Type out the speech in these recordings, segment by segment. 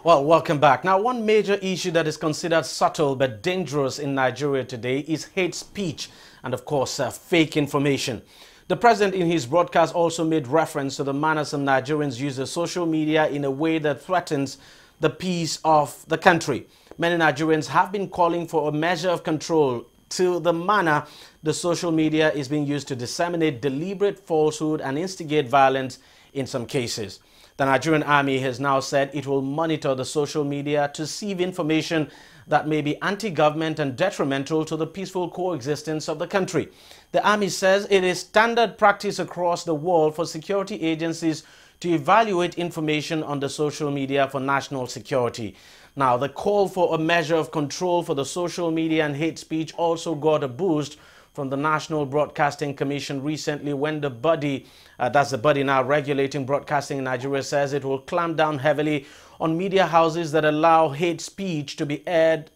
Well, welcome back. Now, one major issue that is considered subtle but dangerous in Nigeria today is hate speech and, of course, fake information. The president in his broadcast also made reference to the manner some Nigerians use the social media in a way that threatens the peace of the country. Many Nigerians have been calling for a measure of control to the manner the social media is being used to disseminate deliberate falsehood and instigate violence in some cases. The Nigerian army has now said it will monitor the social media to sieve information that may be anti-government and detrimental to the peaceful coexistence of the country. The army says it is standard practice across the world for security agencies to evaluate information on the social media for national security. Now, the call for a measure of control for the social media and hate speech also got a boost from the National Broadcasting Commission recently when the body, that's the body now regulating broadcasting in Nigeria, says it will clamp down heavily on media houses that allow hate speech to be aired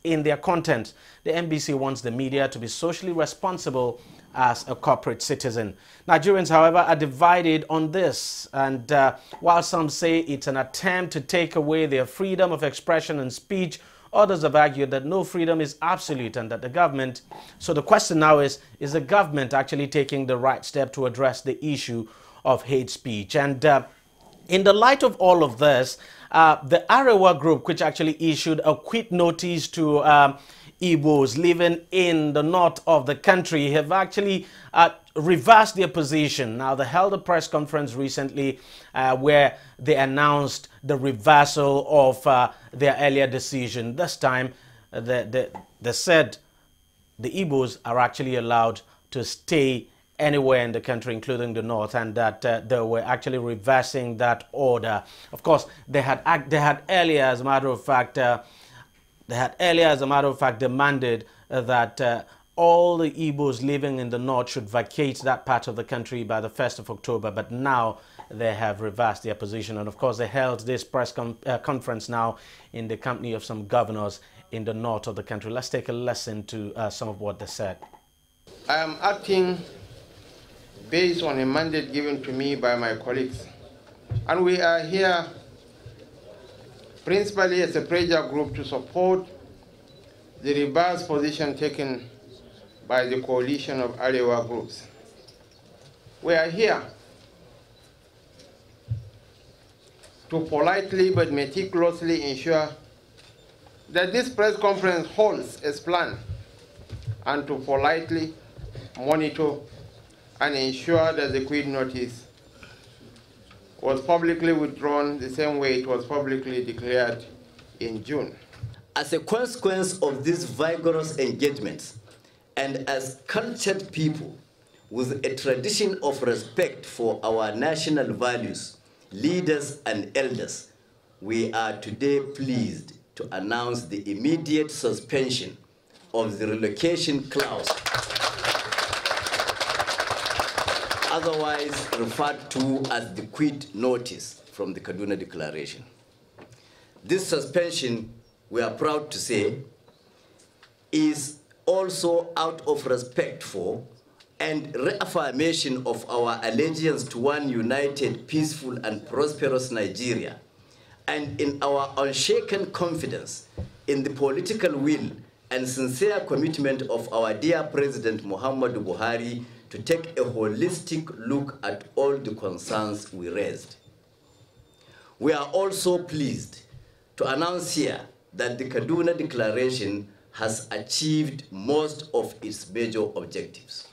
in their content. The NBC wants the media to be socially responsible as a corporate citizen. Nigerians, however, are divided on this, and while some say it's an attempt to take away their freedom of expression and speech, others have argued that no freedom is absolute and that the government... So the question now is the government actually taking the right step to address the issue of hate speech? And in the light of all of this, the Arewa group, which actually issued a quit notice to Igbos living in the north of the country, have actually reversed their position. Now, they held a press conference recently where they announced the reversal of their earlier decision. This time, they said the Igbos are actually allowed to stay anywhere in the country, including the north, and that they were actually reversing that order. Of course, they had earlier, as a matter of fact, demanded that all the Igbos living in the north should vacate that part of the country by the 1st of October, but now they have reversed their position. And of course, they held this press conference now in the company of some governors in the north of the country. Let's take a listen to some of what they said. I am acting based on a mandate given to me by my colleagues, and we are here principally as a pressure group to support the reverse position taken by the coalition of Arewa groups. We are here to politely but meticulously ensure that this press conference holds as planned, and to politely monitor and ensure that the quit notice was publicly withdrawn the same way it was publicly declared in June. As a consequence of these vigorous engagements, and as cultured people with a tradition of respect for our national values, leaders and elders, we are today pleased to announce the immediate suspension of the relocation clause, otherwise referred to as the quit notice from the Kaduna Declaration. This suspension, we are proud to say, is also out of respect for and reaffirmation of our allegiance to one united, peaceful, and prosperous Nigeria, and in our unshaken confidence in the political will and sincere commitment of our dear President Muhammadu Buhari to take a holistic look at all the concerns we raised. We are also pleased to announce here that the Kaduna Declaration has achieved most of its major objectives,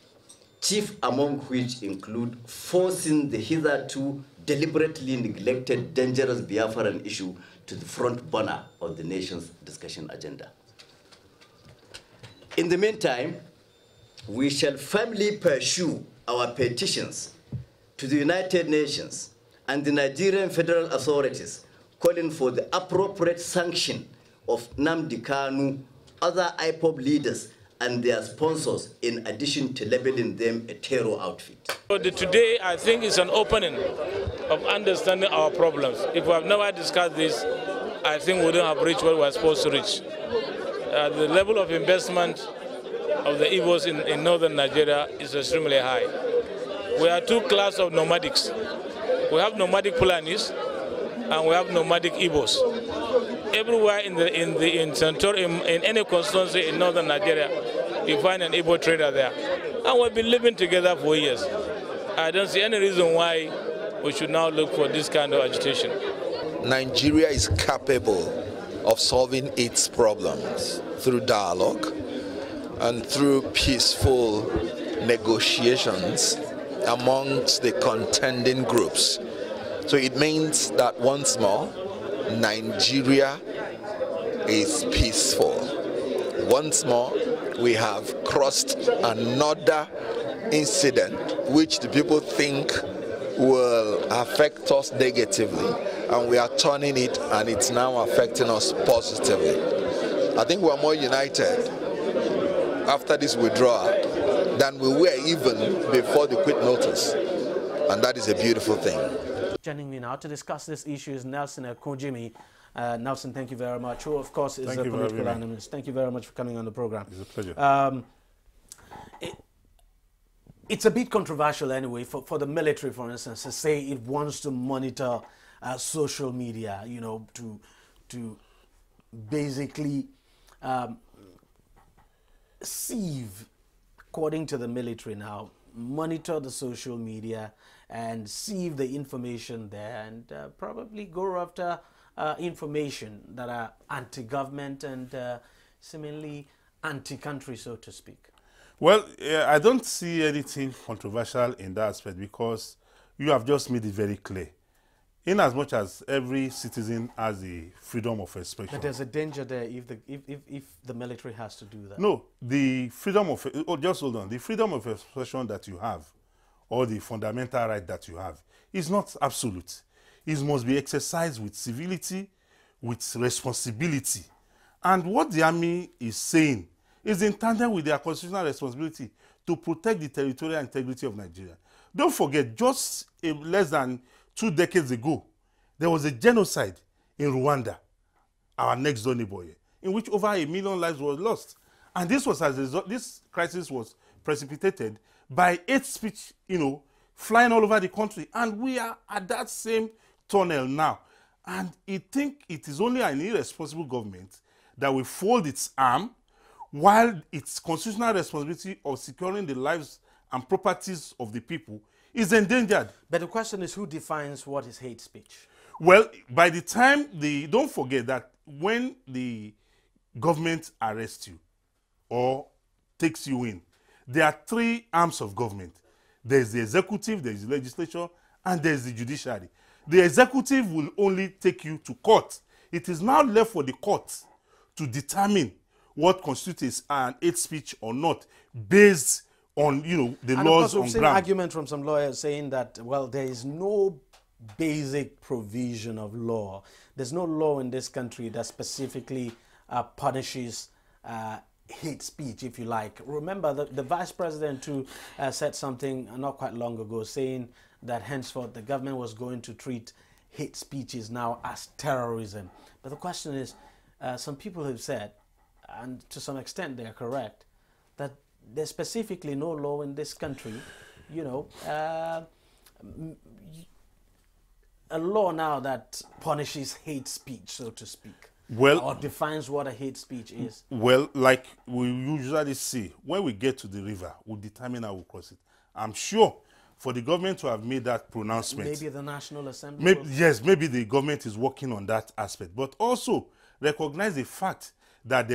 chief among which include forcing the hitherto deliberately neglected dangerous Biafran issue to the front burner of the nation's discussion agenda. In the meantime, we shall firmly pursue our petitions to the United Nations and the Nigerian federal authorities calling for the appropriate sanction of Nnamdi Kanu, other IPOB leaders, and their sponsors, in addition to labeling them a terror outfit. Today, I think, is an opening of understanding our problems. If we have never discussed this, I think we wouldn't have reached what we are supposed to reach. The level of investment of the Igbos in northern Nigeria is extremely high. We are two classes of nomadics. We have nomadic Fulanis and we have nomadic Igbos. everywhere in any constituency in northern Nigeria, you find an Igbo trader there. And we've been living together for years. I don't see any reason why we should now look for this kind of agitation. Nigeria is capable of solving its problems through dialogue and through peaceful negotiations amongst the contending groups. So it means that once more, Nigeria is peaceful. Once more, we have crossed another incident which the people think will affect us negatively, and we are turning it, and it's now affecting us positively. I think we're more united after this withdrawal than we were even before the quit notice, and that is a beautiful thing. Joining me now to discuss this issue is Nelson Ekojimi. Nelson, thank you very much. Who, of course, is a political analyst. Thank you very much for coming on the program. It's a pleasure. It's a bit controversial anyway for the military, for instance, to say it wants to monitor social media, you know, to basically sieve, according to the military now, monitor the social media and sieve the information there, and probably go after information that are anti-government and seemingly anti-country, so to speak. Well, I don't see anything controversial in that aspect, because you have just made it very clear. In as much as every citizen has the freedom of expression. But there's a danger there if the military has to do that. No, the freedom of, just hold on, the freedom of expression that you have, or the fundamental right that you have, is not absolute. It must be exercised with civility, with responsibility. And what the army is saying is in tandem with their constitutional responsibility to protect the territorial integrity of Nigeria. Don't forget, just less than 2 decades ago, there was a genocide in Rwanda, our next door neighbor here, in which over 1 million lives were lost. And this was as a result, this crisis was precipitated by hate speech, you know, flying all over the country. And we are at that same tunnel now. And I think it is only an irresponsible government that will fold its arm while its constitutional responsibility of securing the lives and properties of the people is endangered. But the question is, who defines what is hate speech? Well, by the time don't forget that when the government arrests you or takes you in, there are 3 arms of government. There's the executive, there's the legislature, and there's the judiciary. The executive will only take you to court. It is now left for the court to determine what constitutes an hate speech or not, based on, you know, the laws on ground. And of course, we've seen an argument from some lawyers saying that, well, there is no basic provision of law. There's no law in this country that specifically punishes hate speech, if you like. Remember, the vice president too said something not quite long ago, saying that henceforth the government was going to treat hate speeches now as terrorism. But the question is, some people have said, and to some extent they are correct, that there's specifically no law in this country, you know, a law now that punishes hate speech, so to speak. Well, or defines what a hate speech is. Well, like we usually see, when we get to the river, we'll determine how we cross it. I'm sure for the government to have made that pronouncement. Maybe the National Assembly. Yes, maybe the government is working on that aspect. But also recognize the fact that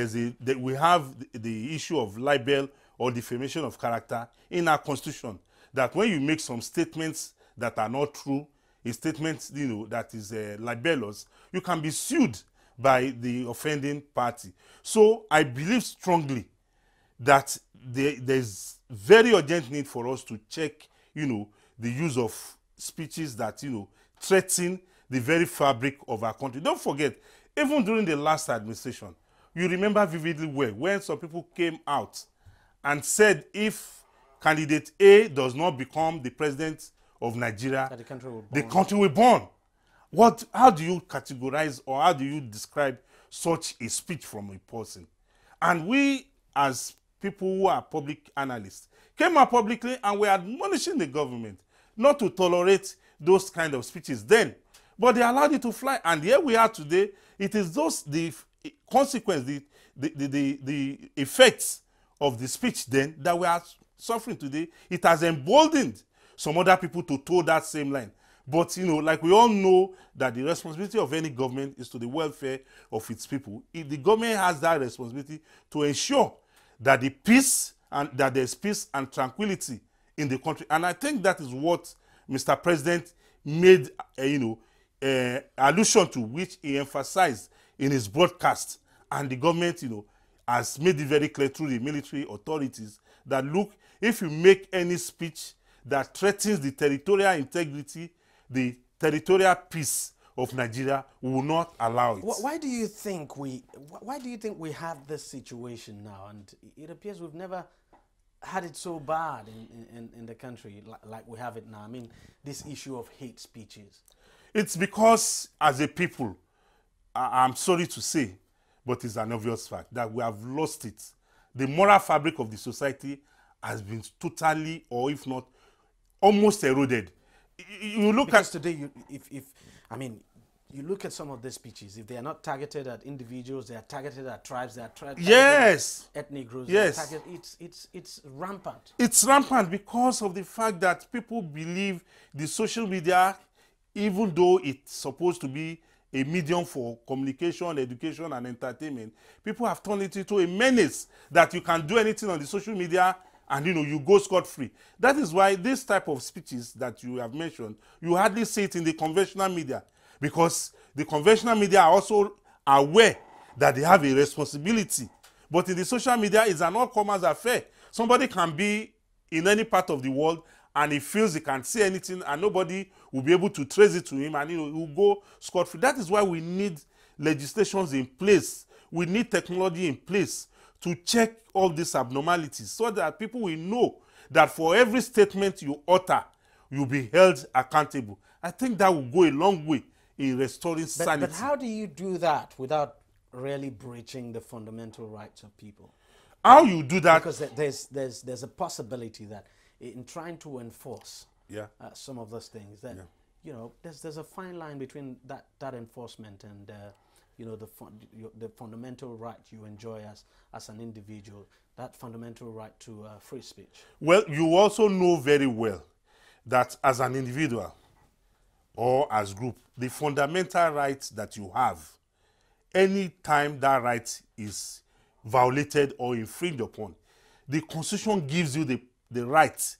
we have the issue of libel or defamation of character in our constitution. That when you make some statements that are not true, a statement, you know, that is libelous, you can be sued by the offending party. So I believe strongly that there's very urgent need for us to check, you know, the use of speeches that, you know, threaten the very fabric of our country. Don't forget, even during the last administration, you remember vividly well when some people came out and said if candidate A does not become the president of Nigeria, the country will burn. How do you categorize or how do you describe such a speech from a person? And we, as people who are public analysts, came out publicly and were admonishing the government not to tolerate those kind of speeches then. But they allowed it to fly. And here we are today, it is those the consequence, the effects of the speech then that we are suffering today. It has emboldened some other people to toe that same line. But, you know, like we all know that the responsibility of any government is to the welfare of its people. If the government has that responsibility to ensure that the peace and that there's peace and tranquility in the country. And I think that is what Mr. President made, allusion to, which he emphasized in his broadcast. And the government, you know, has made it very clear through the military authorities that, look, if you make any speech that threatens the territorial integrity, the territorial peace of Nigeria, we will not allow it. Why do you think we have this situation now? And it appears we've never had it so bad in the country like we have it now. I mean, this issue of hate speeches. It's because, as a people, I'm sorry to say, but it's an obvious fact that we have lost it. The moral fabric of the society has been totally, or if not, almost eroded. You look because at today, you look at some of these speeches. If they are not targeted at individuals, they are targeted at tribes. They are targeted yes, at ethnic groups. yes, it's rampant. It's rampant because of the fact that people believe the social media, even though it's supposed to be a medium for communication, education, and entertainment, people have turned it into a menace that you can do anything on the social media and, you know, you go scot-free. That is why this type of speeches that you have mentioned, you hardly see it in the conventional media, because the conventional media are also aware that they have a responsibility. But in the social media, it's an all-comers affair. Somebody can be in any part of the world and he feels he can't say anything and nobody will be able to trace it to him, and, you know, he will go scot-free. That is why we need legislations in place. We need technology in place to check all these abnormalities so that people will know that for every statement you utter, you'll be held accountable. I think that will go a long way in restoring sanity. But how do you do that without really breaching the fundamental rights of people? How you do that? Because there's a possibility that in trying to enforce some of those things, that you know, there's a fine line between that enforcement and you know, the fundamental right you enjoy as an individual, that fundamental right to free speech. Well, you also know very well that as an individual or as group, the fundamental rights that you have, any time that right is violated or infringed upon, the Constitution gives you the right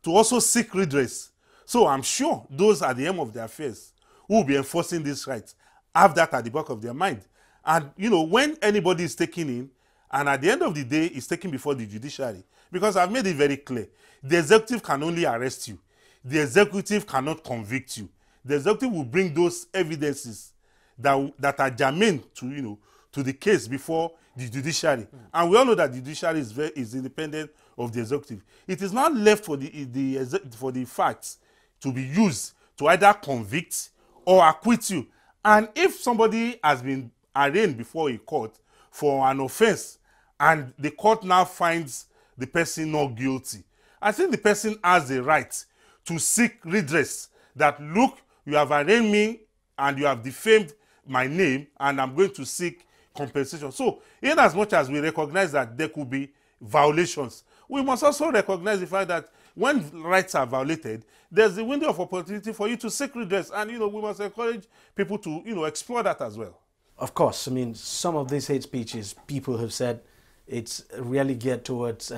to also seek redress. So I'm sure those at the aim of their affairs who will be enforcing these rights have that at the back of their mind. And, you know, when anybody is taken in, and at the end of the day, is taken before the judiciary, because I've made it very clear, the executive can only arrest you. The executive cannot convict you. The executive will bring those evidences that are germane to, you know, to the case before the judiciary. And we all know that the judiciary is independent of the executive. It is not left for the facts to be used to either convict or acquit you. And if somebody has been arraigned before a court for an offense and the court now finds the person not guilty, I think the person has the right to seek redress that, look, you have arraigned me and you have defamed my name and I'm going to seek compensation. So in as much as we recognize that there could be violations, we must also recognize the fact that when rights are violated, there's a window of opportunity for you to seek redress. And, you know, we must encourage people to, you know, explore that as well. Of course, I mean, some of these hate speeches, people have said it's really geared towards,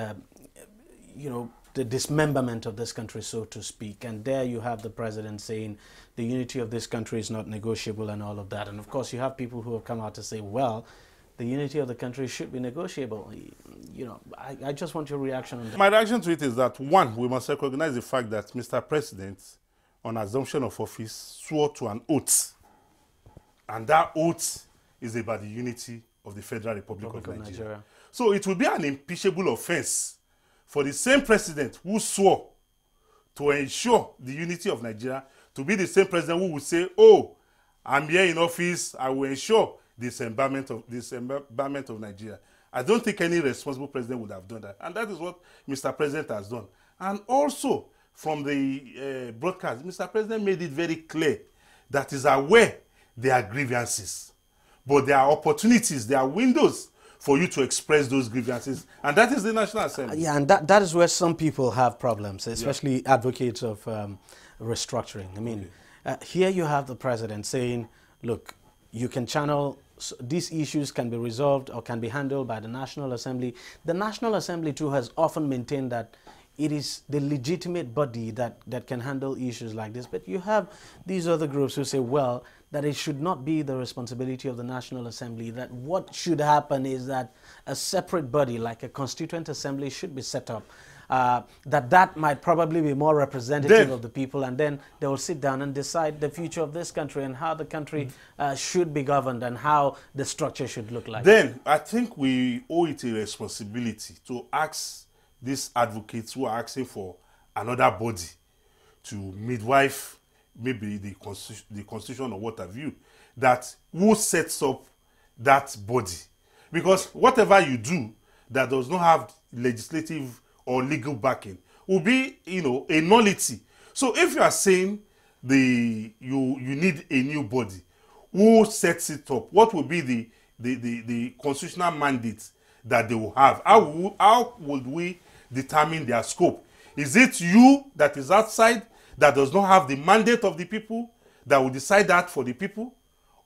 you know, the dismemberment of this country, so to speak. And there you have the president saying the unity of this country is not negotiable and all of that. And of course, you have people who have come out to say, well, the unity of the country should be negotiable. You know, I just want your reaction on that. My reaction to it is that, one, we must recognize the fact that Mr. President, on assumption of office, swore to an oath. And that oath is about the unity of the Federal Republic of Nigeria. So it will be an impeachable offense for the same president who swore to ensure the unity of Nigeria to be the same president who would say, oh, I'm here in office, I will ensure dismemberment of Nigeria. I don't think any responsible president would have done that. And that is what Mr. President has done. And also, from the broadcast, Mr. President made it very clear that he's aware there are grievances. but there are opportunities, there are windows for you to express those grievances, and that is the National Assembly. Yeah, and that is where some people have problems, especially advocates of restructuring. I mean, here you have the president saying, look, you can channel, these issues can be resolved or can be handled by the National Assembly. The National Assembly too has often maintained that it is the legitimate body that can handle issues like this. But you have these other groups who say, well, that it should not be the responsibility of the National Assembly, that what should happen is that a separate body, like a constituent assembly, should be set up. That might probably be more representative of the people, and then they will sit down and decide the future of this country and how the country should be governed and how the structure should look like. Then I think we owe it a responsibility to ask these advocates who are asking for another body to midwife maybe the constitution or what have you, that who sets up that body. Because whatever you do that does not have legislative or legal backing will be, a nullity. So if you are saying you need a new body, who sets it up? What will be the constitutional mandate that they will have? How would we determine their scope? Is it you that is outside that does not have the mandate of the people that will decide that for the people,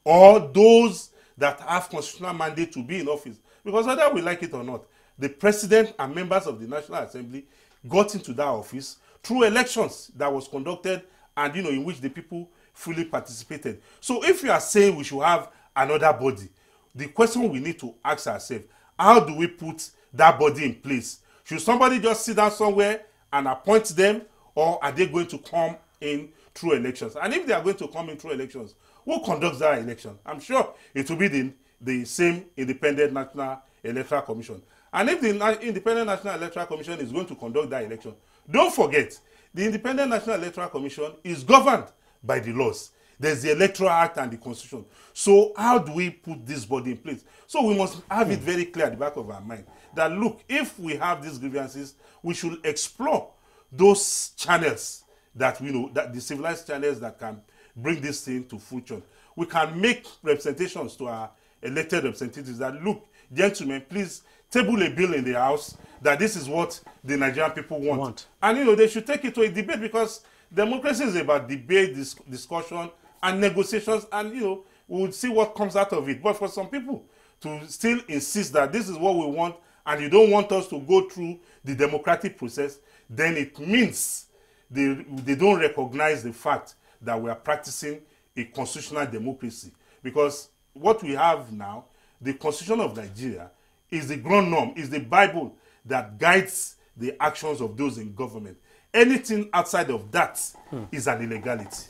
or those that have constitutional mandate to be in office? Because whether we like it or not, the president and members of the National Assembly got into that office through elections that was conducted and in which the people fully participated. So if you are saying we should have another body, the question we need to ask ourselves, how do we put that body in place? Should somebody just sit down somewhere and appoint them, or are they going to come in through elections? And if they are going to come in through elections, who conducts that election? I'm sure it will be the same Independent National Electoral Commission. And if the Independent National Electoral Commission is going to conduct that election, don't forget, the Independent National Electoral Commission is governed by the laws. There's the Electoral Act and the Constitution. So how do we put this body in place? So we must have it very clear at the back of our mind that, look, if we have these grievances, we should explore those channels that we know, that the civilized channels that can bring this thing to fruition. We can make representations to our elected representatives that, look, gentlemen, please table a bill in the House that this is what the Nigerian people want. And, they should take it to a debate, because democracy is about debate, discussion, and negotiations, and, we'll see what comes out of it. But for some people to still insist that this is what we want and you don't want us to go through the democratic process, then it means they don't recognize the fact that we are practicing a constitutional democracy. Because what we have now, the Constitution of Nigeria, is the ground norm, is the Bible that guides the actions of those in government. Anything outside of that is an illegality.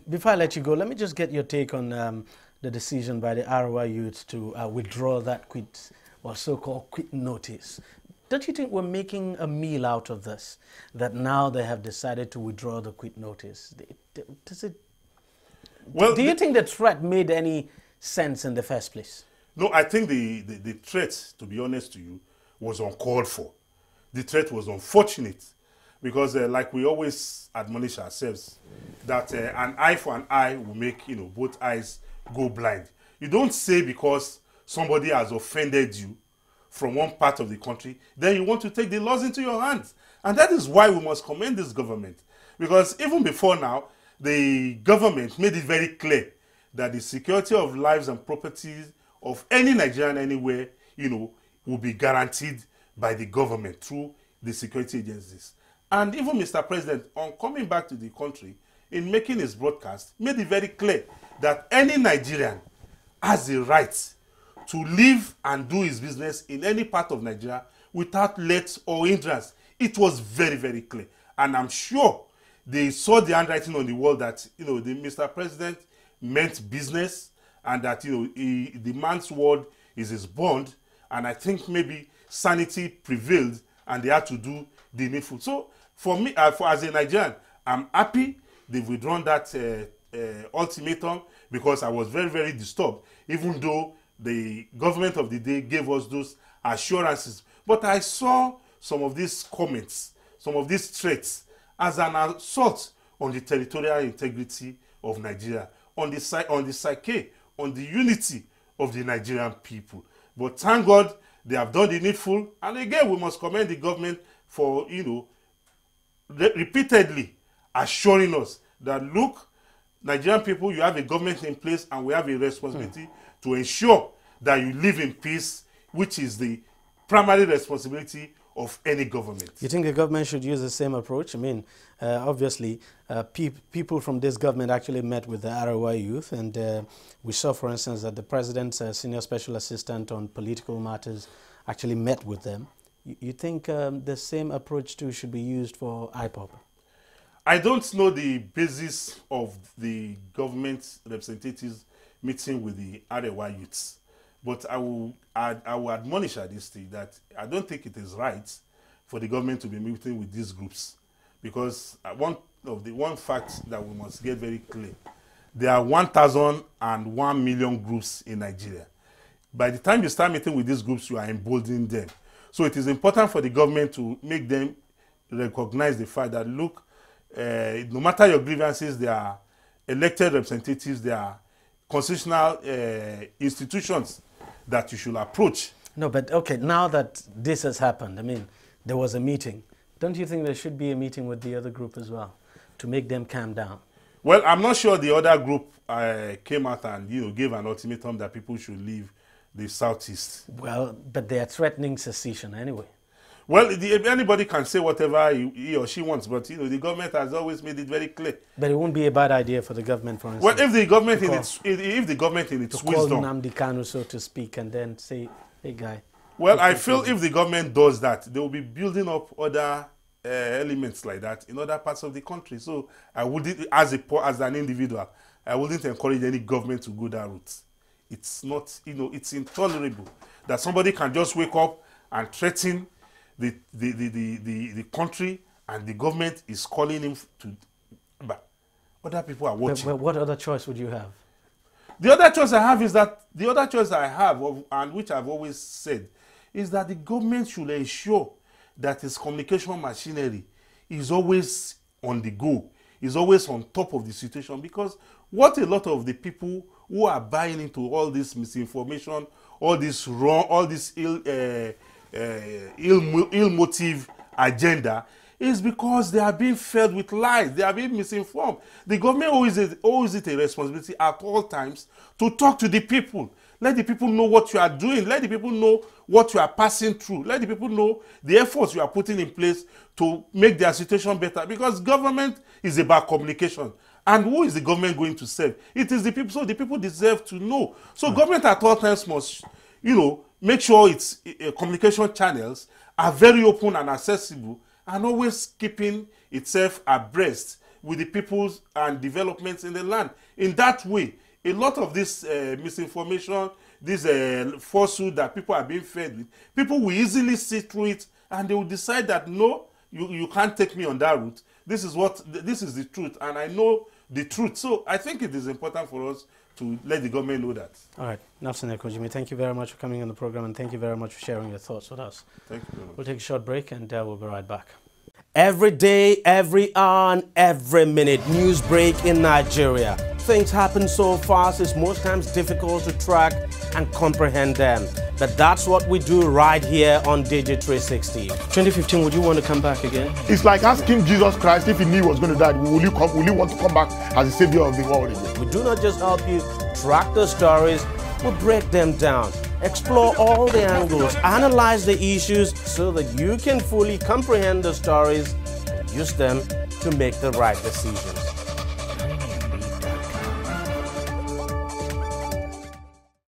Before I let you go, let me just get your take on the decision by the Arewa youth to withdraw that so-called quit notice. Don't you think we're making a meal out of this, that now they have decided to withdraw the quit notice? Do you think the threat made any sense in the first place? No, I think the threat, to be honest to you, was uncalled for. The threat was unfortunate, because like we always admonish ourselves, that an eye for an eye will make both eyes go blind. You don't say because somebody has offended you from one part of the country, then you want to take the laws into your hands. And that is why we must commend this government. Because even before now, the government made it very clear that the security of lives and properties of any Nigerian anywhere, will be guaranteed by the government through the security agencies. And even Mr. President, on coming back to the country, in making his broadcast, made it very clear that any Nigerian has the right to live and do his business in any part of Nigeria without let or hindrance. It was very, very clear. And I'm sure they saw the handwriting on the wall that, the Mr. President meant business, and that, the man's word is his bond. And I think maybe sanity prevailed and they had to do the needful. So for me, as a Nigerian, I'm happy they've withdrawn that ultimatum, because I was very, very disturbed, even though the government of the day gave us those assurances. But I saw some of these comments, some of these threats, as an assault on the territorial integrity of Nigeria, on the psyche on the unity of the Nigerian people. But thank God they have done the needful. And again, we must commend the government for, repeatedly assuring us that, look, Nigerian people, you have a government in place and we have a responsibility to ensure that you live in peace, which is the primary responsibility of any government. You think the government should use the same approach? I mean, obviously, people from this government actually met with the Arewa youth, and we saw, for instance, that the president's senior special assistant on political matters actually met with them. You think the same approach too should be used for IPOB? I don't know the basis of the government representatives meeting with the Arewa youths, but I will admonish at this stage that I don't think it is right for the government to be meeting with these groups, because one fact that we must get very clear: there are 1,001 million groups in Nigeria. By the time you start meeting with these groups, you are emboldening them. So it is important for the government to make them recognize the fact that, look, no matter your grievances, they are elected representatives, they are constitutional institutions that you should approach. No, but okay, now that this has happened, I mean, there was a meeting. Don't you think there should be a meeting with the other group as well to make them calm down? Well, I'm not sure the other group came out and gave an ultimatum that people should leave the Southeast. Well, but they are threatening secession anyway. Well, anybody can say whatever he or she wants, but the government has always made it very clear. But it won't be a bad idea for the government, for instance. Well, if the government in its wisdom, call Nnamdi Kanu, so to speak, and then say, "Hey, guy." Well, I feel if the government does that, they will be building up other elements like that in other parts of the country. So I wouldn't, as an individual, I wouldn't encourage any government to go that route. It's not, it's intolerable that somebody can just wake up and threaten the country, and the government is calling him to. But other people are watching. But what other choice would you have? The other choice I have is that and which I've always said, is that the government should ensure that its communication machinery is always on the go, is always on top of the situation. Because what a lot of the people who are buying into all this misinformation, all this wrong, all this ill motive agenda, is because they are being fed with lies. They are being misinformed. The government owes it a responsibility at all times to talk to the people. Let the people know what you are doing. Let the people know what you are passing through. Let the people know the efforts you are putting in place to make their situation better. Because government is about communication. And who is the government going to serve? It is the people. So the people deserve to know. So government at all times must, make sure its communication channels are very open and accessible, and always keeping itself abreast with the peoples and developments in the land. In that way, a lot of this misinformation, this falsehood that people are being fed with, people will easily see through it, and they will decide that, no, you can't take me on that route. This is the truth, and I know the truth. So I think it is important for us to let the government know that. All right. Nafsan Ekojimi, thank you very much for coming on the program, and thank you very much for sharing your thoughts with us. Thank you very much. We'll take a short break, and we'll be right back. Every day, every hour, and every minute, news break in Nigeria. Things happen so fast, it's most times difficult to track and comprehend them. But that's what we do right here on DEJI360. 2015, would you want to come back again? It's like asking Jesus Christ, if he knew he was going to die, will you want to come back as the savior of the world again? We do not just help you track the stories, we break them down, explore all the angles, analyze the issues so that you can fully comprehend the stories and use them to make the right decisions.